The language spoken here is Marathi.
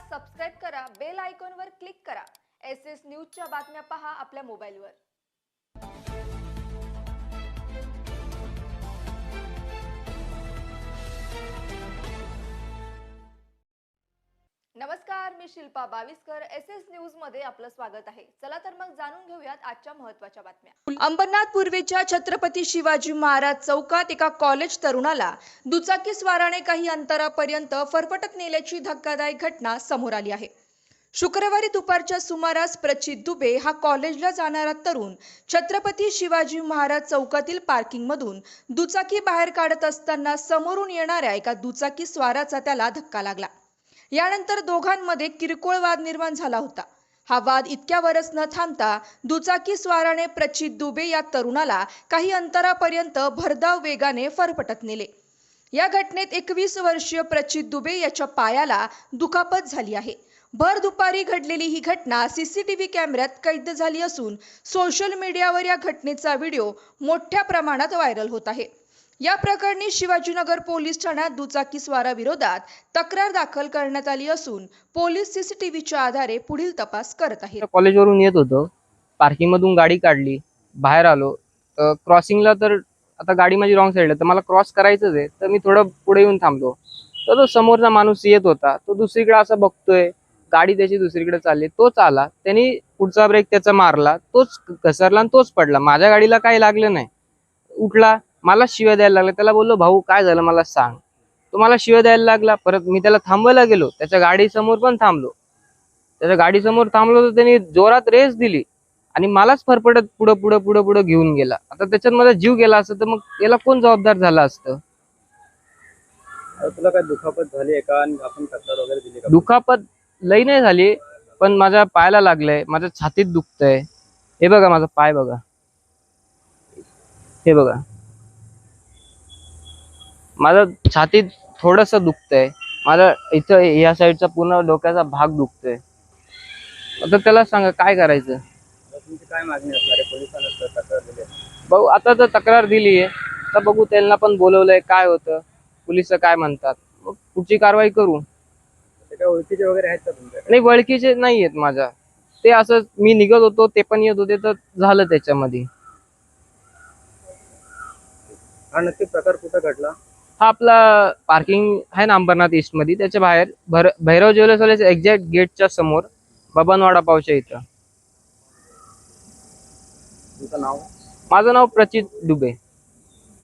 सबस्क्राइब करा, बेल आयकॉनवर क्लिक करा। एसएस न्यूजच्या बातम्या पहा आपल्या मोबाईलवर। नमस्कार, मी शिल्पा बाविस्कर। एसएस न्यूज मध्ये आपलं स्वागत आहे। चला तर मग जाणून घेऊयात आजच्या महत्त्वाच्या बातम्या। अंबरनाथ पूर्वेच्या छत्रपती शिवाजी महाराज चौकात एका कॉलेज तरुणाला दुचाकी स्वाराने काही अंतरापर्यंत फरफटत नेल्याची धक्कादायक घटना समोर आली आहे। शुक्रवारी दुपारच्या सुमारास प्रचित दुबे हा कॉलेजला जाणारा तरुण छत्रपती शिवाजी महाराज चौकातील पार्किंगमधून दुचाकी बाहेर काढत असताना समोरून येणाऱ्या एका दुचाकी स्वाराचा त्याला धक्का लागला। यानंतर दोघांमध्ये किरकोळ वाद निर्माण झाला होता। हा वाद इतक्यावरच न थांबता दुचाकी स्वाराने प्रचित दुबे या तरुणाला काही अंतरापर्यंत भरधाव वेगाने फरफटत नेले। या घटनेत 21 वर्षीय प्रचित दुबे याच्या पायाला दुखापत झाली आहे। भर दुपारी घडलेली ही घटना सीसीटीव्ही कॅमेऱ्यात कैद झाली असून सोशल मीडियावर या घटनेचा व्हिडिओ मोठ्या प्रमाणात व्हायरल होत आहे। या प्रकरणी शिवाजीनगर पोलीस ठाण्यात दुचाकी स्वाराविरोधात तक्रार दाखल करण्यात आली असून पोलीस सीसीटीव्हीच्या आधारे पुढील तपास करत आहेत। कॉलेजवरून येत होतो, पार्किंग मधून गाडी काढली, बाहेर आलो, क्रॉसिंगला तर आता गाडी माझी रॉंग साईडला, तर मला क्रॉस करायचंच आहे, तर मी थोडं पुढे येऊन थांबलो। तर तो समोरचा माणूस येत होता, तो दुसरीकडे असं बघतोय, गाडी त्याची दुसरीकडे चालली, तोच आला, त्यांनी पुढचा ब्रेक त्याचा मारला, तोच घसरला आणि तोच पडला। माझ्या गाडीला काही लागलं नाही। उठला, मला शिव्या द्यायला लागला। त्याला बोललो, भाऊ काय झालं मला सांग। तो मला शिव्या द्यायला लागला। परत मी त्याला थांबवायला गेलो, त्याच्या गाडी समोर पण थांबलो। त्याच्या गाडी समोर थांबलो तर त्यांनी जोरात रेस दिली आणि मलाच फरफटत पुढे पुढे पुढे पुढे घेऊन गेला। आता त्याच्यात माझा जीव गेला असता तर मग याला कोण जबाबदार झाला असतं? तुला काय दुखापत झाली आहे का आणि आपण तक्रार वगैरे दिली का? दुखापत लई नाही झाली, पण माझ्या पायाला लागलंय, माझ्या छातीत दुखतंय। हे बघा माझा पाय बघा, हे बघा माझा छातीत थोडस दुखतंय, माझा इथं या साईडचा पूर्ण डोक्याचा भाग दुखतोय। आता त्याला सांगा काय करायचं? तुमची काय मागणी असणार आहे? पोलिसांना तक्रार दिली आहे? भाऊ आता तर तक्रार दिली आहे, तर बघू त्यांना पण बोलवलंय, काय होतं, पोलिस काय म्हणतात, मग पुढची कारवाई करू। ते काय ओळखीचे वगैरे आहेत का तुमच्या? नाही, ओळखीचे नाही आहेत माझ्या, ते असं मी निघत होतो, ते पण येत होते, तर झालं त्याच्यामध्ये। हा नक्की प्रकार कुठं घडला? हा आपला पार्किंग आहे ना अंबरनाथ ईस्ट मध्ये, त्याच्या बाहेर भैरव ज्वेलर्स एक्झॅक्ट गेटच्या समोर बबन वडापावच्या इथं। तुमचं नाव? माझं नाव प्रचित दुबे।